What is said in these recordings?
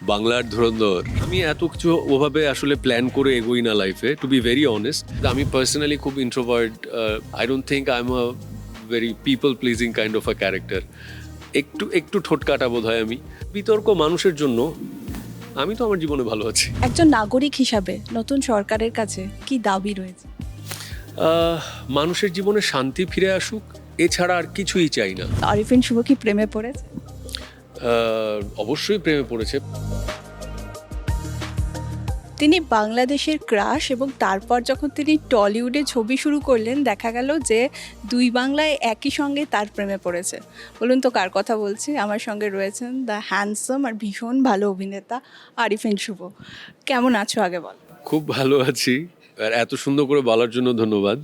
বাংলার ধুরন্ধর। আমি এত কিছু ওভাবে আসলে প্ল্যান করে এগোই না লাইফে, টু বি ভেরি অনেস্ট। আমি পার্সোনালি খুব introvert. I don't think I am a very people pleasing kind of a character. একটু একটু ঠোঁটকাটা বোধ হয় আমি। বিতর্ক মানুষের জন্য, আমি তো আমার জীবনে ভালো আছি। একজন নাগরিক হিসাবে নতুন সরকারের কাছে কি দাবি রয়েছে? মানুষের জীবনে শান্তি ফিরে আসুক, এছাড়া আর কিছুই চাই না। আরিফিন শুভ কি প্রেমে পড়েছে? অবশ্যই প্রেমে পড়েছে। তিনি বাংলাদেশের ক্রাশ, এবং তারপর যখন তিনি টলিউডে ছবি শুরু করলেন দেখা গেল যে দুই বাংলায় একই সঙ্গে তার প্রেমে পড়েছে। বলুন তো কার কথা বলছি? আমার সঙ্গে রয়েছেন দ্য হ্যান্ডসাম আর ভীষণ ভালো অভিনেতা আরিফিন শুভ। কেমন আছো আগে বল। খুব ভালো আছি, আর এত সুন্দর করে বলার জন্য ধন্যবাদ।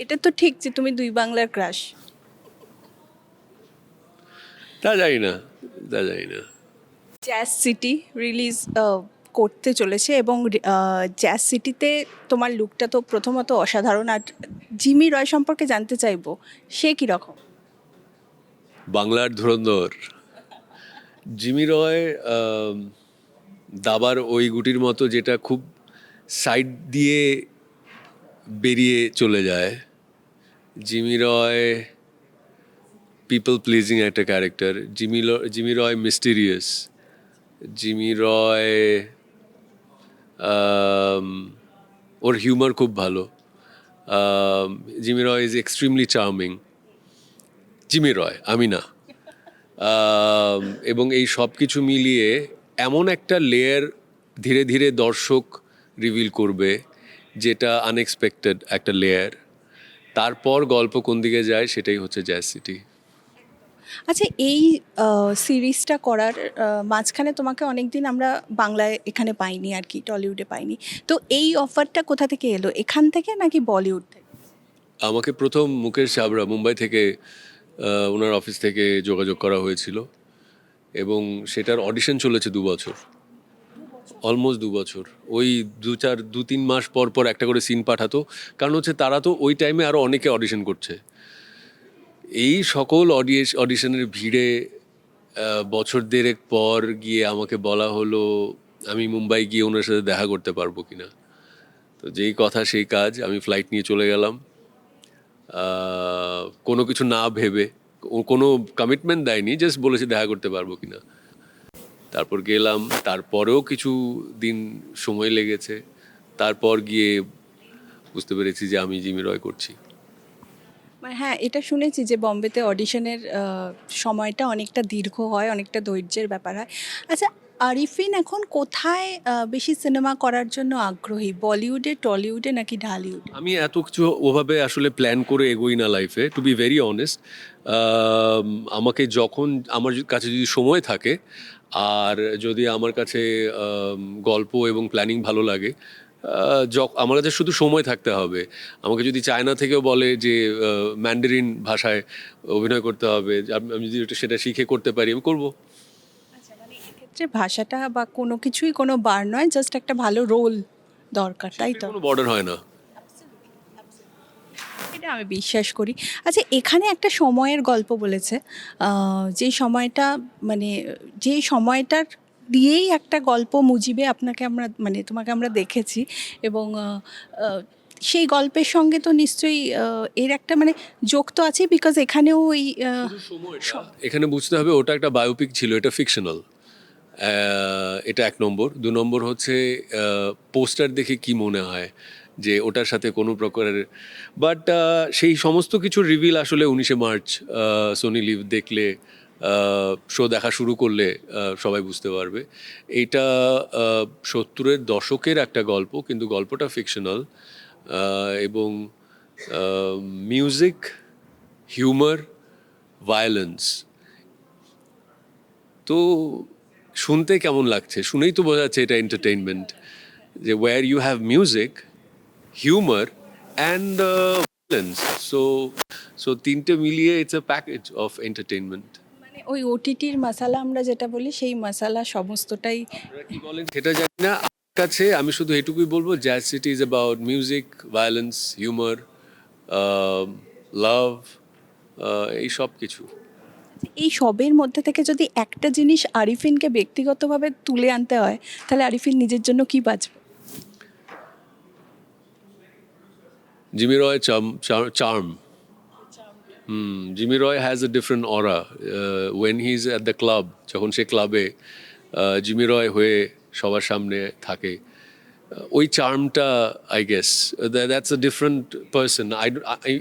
এটা তো ঠিক যে তুমি দুই বাংলার ক্রাশ। তা জানি না, তা জানি না। জ্যাজ সিটি রিলিজ করতে চলেছে, এবং জ্যাজ সিটিতে তোমার লুকটা তো প্রথমত অসাধারণ। আর জিমি রয় সম্পর্কে জানতে চাইবো, সে কীরকম? বাংলার ধুরন্ধর। জিমি রয় দাবার ওই গুটির মতো, যেটা খুব সাইড দিয়ে বেরিয়ে চলে যায়। জিমি রয় পিপল প্লিজিং একটা character. Jimmy Roy mysterious. Jimmy Roy um, ওর হিউমার খুব ভালো। Jimmy Roy is extremely charming. Jimmy Roy, আমি না। আম, এবং এই সব কিছু মিলিয়ে এমন একটা লেয়ার ধীরে ধীরে দর্শক রিভিল করবে, যেটা আনএক্সপেক্টেড একটা লেয়ার। তারপর গল্প কোন দিকে যায় সেটাই হচ্ছে জ্যাজ সিটি। আচ্ছা, এই সিরিজটা করার মাঝখানে তোমাকে অনেক দিন আমরা বাংলায় এখানে পাইনি আর কি, টলিউডে পাইনি। তো এই অফারটা কোথা থেকে এলো, এখান থেকে নাকি বলিউড থেকে? আমাকে প্রথম মুকেশ চাবড়া মুম্বাই থেকে, ওনার অফিস থেকে যোগাযোগ করা হয়েছিল, এবং সেটার অডিশন চলেছে 2 বছর, অলমোস্ট 2 বছর। ওই 2-3 মাস পর পর একটা করে সিন পাঠাতো, কারণ হচ্ছে তারা তো ওই টাইমে আরও অনেকে অডিশন করছে। এই সকল অডিশনের ভিড়ে বছর দেড়েক পর গিয়ে আমাকে বলা হলো আমি মুম্বাই গিয়ে ওনার সাথে দেখা করতে পারবো কিনা। তো যেই কথা সেই কাজ, আমি ফ্লাইট নিয়ে চলে গেলাম। কোনো কিছু না ভেবে, ও কোনো কমিটমেন্ট দেয়নি, জাস্ট বলেছে দেখা করতে পারবো কিনা। তারপর গেলাম, তারপরেও কিছু দিন সময় লেগেছে। তারপর গিয়ে বুঝতে পেরেছি যে আমি জিমি রয় করছি। মানে হ্যাঁ, এটা শুনেছি যে বম্বেতে অডিশনের সময়টা অনেকটা দীর্ঘ হয়, অনেকটা ধৈর্যের ব্যাপার হয়। আচ্ছা, আরিফিন এখন কোথায় বেশি সিনেমা করার জন্য আগ্রহী? বলিউডে, টলিউডে নাকি ঢালিউডে? আমি এত কিছু ওভাবে আসলে প্ল্যান করে এগোই না লাইফে, টু বি ভেরি অনেস্ট। আমাকে যখন আমার কাছে যদি সময় থাকে, আর যদি আমার কাছে গল্প এবং প্ল্যানিং ভালো লাগে, আমার কাছে শুধু সময় থাকতে হবে। আমাকে যদি চায়না থেকেও বলে যে ম্যান্ডারিন ভাষায় অভিনয় করতে হবে, আমি যদি সেটা শিখে করতে পারি, আমি করবো। আচ্ছা, মানে এক্ষেত্রে ভাষাটা বা কোনো কিছুই কোনো বার নয়, জাস্ট একটা ভালো রোল দরকার, তাই তো? কোনো বর্ডার হয় না। এটা আমি বিশ্বাস করি। আচ্ছা, এখানে একটা সময়ের গল্প বলেছে, যে সময়টা, মানে যে সময়টার দিয়েই একটা গল্প মুজিবে আপনাকে আমরা, মানে তোমাকে আমরা দেখেছি। এবং সেই গল্পের সঙ্গে তো নিশ্চয়ই এর একটা মানে যোগ তো আছে, বিকজ এখানেও ওই সময়টা এখানে বুঝতে হবে, ওটা একটা বায়োপিক ছিল, এটা ফিকশনাল। এটা 1 নম্বর। 2 নম্বর হচ্ছে পোস্টার দেখে কি মনে হয় যে ওটার সাথে কোনো প্রকারের, বাট সেই সমস্ত কিছু রিভিল আসলে 19শে মার্চ সোনি লিভ দেখলে, শো দেখা শুরু করলে সবাই বুঝতে পারবে। এইটা 70-এর দশকের একটা গল্প, কিন্তু গল্পটা ফিকশনাল। এবং মিউজিক, হিউমার, ভায়োলেন্স, তো শুনতে কেমন লাগছে? শুনেই তো বোঝা যাচ্ছে এটা এন্টারটেইনমেন্ট। যে where you have music, humour and violence, so so তিনটে মিলিয়ে it's a package of entertainment. মানে ওই ওটিটির মশালা আমরা যেটা বলি, সেই মশালা সমস্তটাই। আপনারা কি বলেন সেটা জানি না। আমার কাছে আমি শুধু এটুকুই বলবো, Jazz City is about music, violence, humour, love, এই সব কিছু। এই সবের মধ্যে থেকে যদি একটা জিনিস আরিফিনকে ব্যক্তিগতভাবে তুলে আনতে হয়, তাহলে আরিফিন নিজের জন্য কি বাঁচবে? Jimmy Roy charm. Jimmy Roy has a different aura. When he's at the club, যখন সে ক্লাবে জিমি রয় হয়ে সবার সামনে থাকে, ওই চার্মটা I guess that's a different person.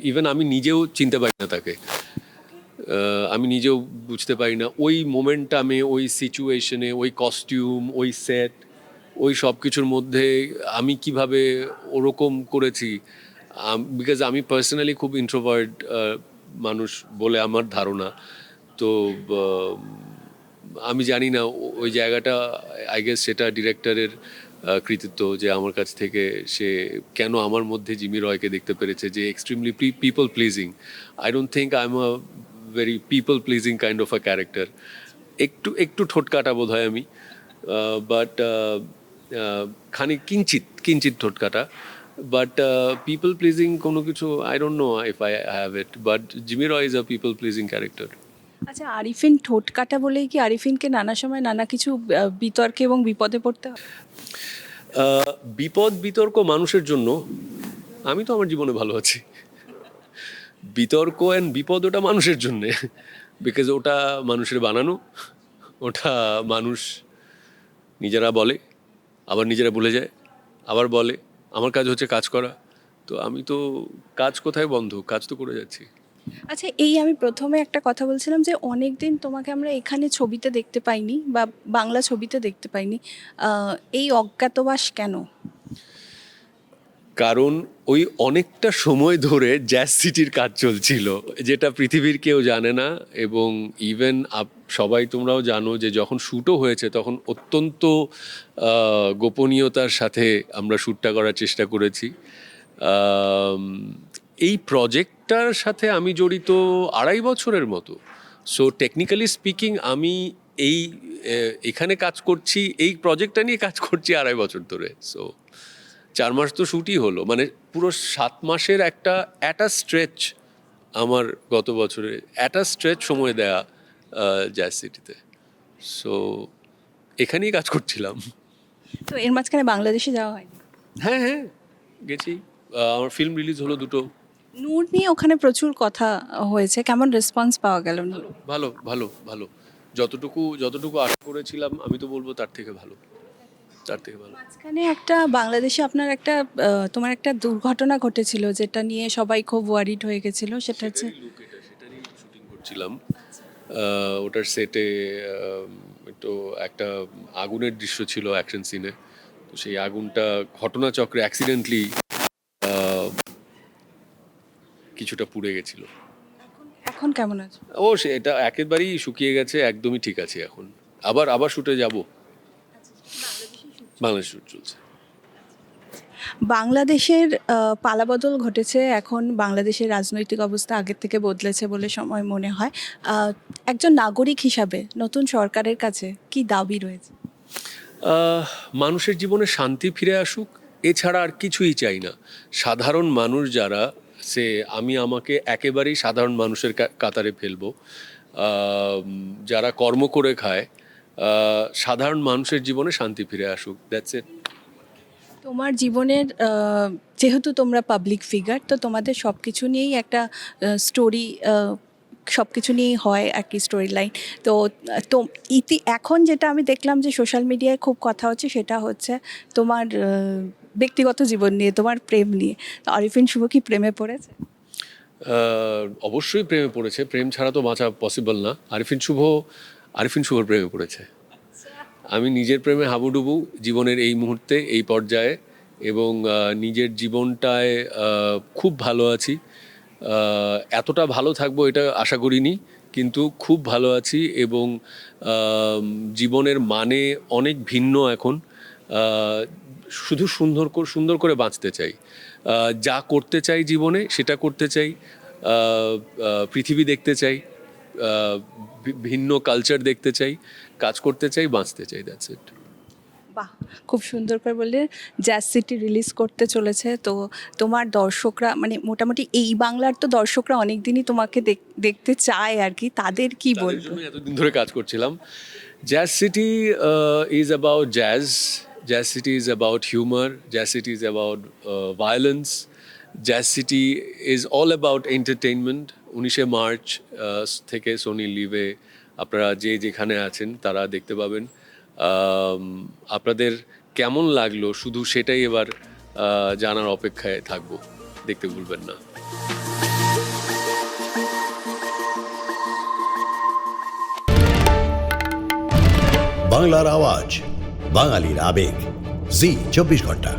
Even আমি নিজেও চিনতে পারি না তাকে। আমি নিজেও বুঝতে পারি না ওই মোমেন্টামে, ওই সিচুয়েশনে, ওই কস্টিউম, ওই সেট, ওই সব কিছুর মধ্যে আমি কিভাবে ওরকম করেছি। বিকজ আমি পার্সোনালি খুব ইন্ট্রোভার্ট মানুষ বলে আমার ধারণা। তো আমি জানি না ওই জায়গাটা, আই গেস সেটা ডিরেক্টরের কৃতিত্ব, যে আমার কাছ থেকে সে কেন আমার মধ্যে জিমি রয়কে দেখতে পেরেছে, যে extremely people pleasing. I don't think I am a very people pleasing kind of a character. একটু একটু ঠোঁটকাটা বোধ হয় আমি, বাট খানিক কিঞ্চিত কিঞ্চিত ঠোঁটকাটা, বাট পিপল প্লিজিং কোনো কিছু I don't know if I have it, but Jimmy Roy is a people pleasing character. আচ্ছা, আরিফিন ঠোঁট কাটা বলেই কি আরিফিনকে নানা সময় নানা কিছু বিতর্কে এবং বিপদে পড়তে হয়? বিপদ বিতর্ক মানুষের জন্য, আমি তো আমার জীবনে ভালো আছি। বিতর্ক অ্যান্ড বিপদ ওটা মানুষের জন্যে, বিকজ ওটা মানুষের বানানো, ওটা মানুষ নিজেরা বলে, আবার নিজেরা ভুলে যায়, আবার বলে। আমার কাজ হচ্ছে কাজ করা, তো আমি তো কাজ কোথায় বন্ধ, কাজ তো করে যাচ্ছি। আচ্ছা, এই আমি প্রথমে একটা কথা বলছিলাম যে অনেক দিন তোমাকে আমরা এখানে ছবিতে দেখতে পাইনি বা বাংলা ছবিতে দেখতে পাইনি। এই অজ্ঞাতবাস কেন? কারণ ওই অনেকটা সময় ধরে জ্যাজ সিটির কাজ চলছিল, যেটা পৃথিবীর কেউ জানে না। এবং ইভেন সবাই তোমরাও জানো যে যখন শ্যুটও হয়েছে তখন অত্যন্ত গোপনীয়তার সাথে আমরা শ্যুটটা করার চেষ্টা করেছি। আম, এই প্রজেক্টটার সাথে আমি জড়িত 2.5 বছরের মতো। সো টেকনিক্যালি স্পিকিং আমি এই এখানে কাজ করছি, এই প্রজেক্টটা নিয়ে কাজ করছি 2.5 বছর ধরে। সো 4 মাস তো শ্যুটই হলো, মানে পুরো 7 মাসের একটা অ্যাটা স্ট্রেচ আমার গত বছরে অ্যাটা স্ট্রেচ সময় দেয়া জ্যাজ সিটিতে। সো এখানেই কাজ করছিলাম। তো এর মাঝখানে বাংলাদেশে যাওয়া হয়নি? হ্যাঁ হ্যাঁ, গেছি। আমার ফিল্ম রিলিজ হলো 2টো। নূর নিয়ে ওখানে প্রচুর কথা হয়েছে, কেমন রেসপন্স পাওয়া গেল নূর? ভালো ভালো ভালো, যতটুকু যতটুকু আশা করেছিলাম আমি তো বলবো তার থেকে ভালো, তার থেকে ভালো। মাঝখানে একটা বাংলাদেশে আপনার একটা তোমার একটা দুর্ঘটনা ঘটেছিল যেটা নিয়ে সবাই খুব ওয়ারিড হয়ে গেছিল, সেটা হচ্ছে সেটারই শুটিং করছিলাম। ওটার সেটে একটু একটা আগুনের দৃশ্য ছিল অ্যাকশন সিনে। তো সেই আগুনটা ঘটনাচক্রে অ্যাক্সিডেন্টলি কিছুটা পুড়ে গেছিল। এখন কেমন আছে? ও সেটা একেবারেই শুকিয়ে গেছে, একদমই ঠিক আছে এখন। আবার আবার শুটে যাব। বাংলাদেশ শুট চলছে। বাংলাদেশের পালাবদল ঘটেছে, এখন বাংলাদেশের রাজনৈতিক অবস্থা আগের থেকে বদলেছে বলে সময় মনে হয়। একজন নাগরিক হিসাবে নতুন সরকারের কাছে কি দাবি রয়েছে? মানুষের জীবনে শান্তি ফিরে আসুক, এছাড়া আর কিছুই চাই না। সাধারণ মানুষ যারা, সে আমি আমাকে একেবারেই সাধারণ মানুষের কাতারে ফেলবো। যারা কর্ম করে খায়, সাধারণ মানুষের জীবনে শান্তি ফিরে আসুক, দ্যাটস ইট। তোমার জীবনের যেহেতু তোমরা পাবলিক ফিগার, তো তোমাদের সব কিছু নিয়েই একটা স্টোরি, সব কিছু নিয়েই হয় আর কি স্টোরি লাইন। তো তো এখন যেটা আমি দেখলাম যে সোশ্যাল মিডিয়ায় খুব কথা হচ্ছে, সেটা হচ্ছে তোমার ব্যক্তিগত জীবন নিয়ে, তোমার প্রেম নিয়ে। তো আরিফিন শুভ কি প্রেমে পড়েছে? অবশ্যই প্রেমে পড়েছে, প্রেম ছাড়া তো বাঁচা পসিবল না। আরিফিন শুভর প্রেমে পড়েছে। আমি নিজের প্রেমে হাবুডুবু জীবনের এই মুহূর্তে, এই পর্যায়ে। এবং নিজের জীবনটায় খুব ভালো আছি। এতটা ভালো থাকবো এটা আশা করিনি, কিন্তু খুব ভালো আছি। এবং জীবনের মানে অনেক ভিন্ন এখন। শুধু সুন্দর করে বাঁচতে চাই। যা করতে চাই জীবনে সেটা করতে চাই। পৃথিবী দেখতে চাই, ভিন্ন কালচার দেখতে চাই, কাজ করতে চাই, বাঁচতে চাই, দ্যাটস ইট। বাহ, খুব সুন্দর করে বললে। জ্যাজ সিটি রিলিজ করতে চলেছে, তো তোমার দর্শকরা মানে মোটামুটি এই বাংলার তো দর্শকরা অনেক দিনই তোমাকে দেখতে চায় আর কি, তাদের কি তাদের বলবো? জন্য এতদিন ধরে কাজ করছিলাম। Jazz City is about jazz, Jazz City is about humour, Jazz City is about violence, Jazz City is all about entertainment. 19শে মার্চ থেকে সোনি লিভে আপনারা যে যেখানে আছেন তারা দেখতে পাবেন। আপনাদের কেমন লাগলো শুধু সেটাই এবার জানার অপেক্ষায় থাকবো, দেখতে ভুলবেন না। বাংলার আওয়াজ, বাঙালির আবেগ, জি 24 ঘন্টা।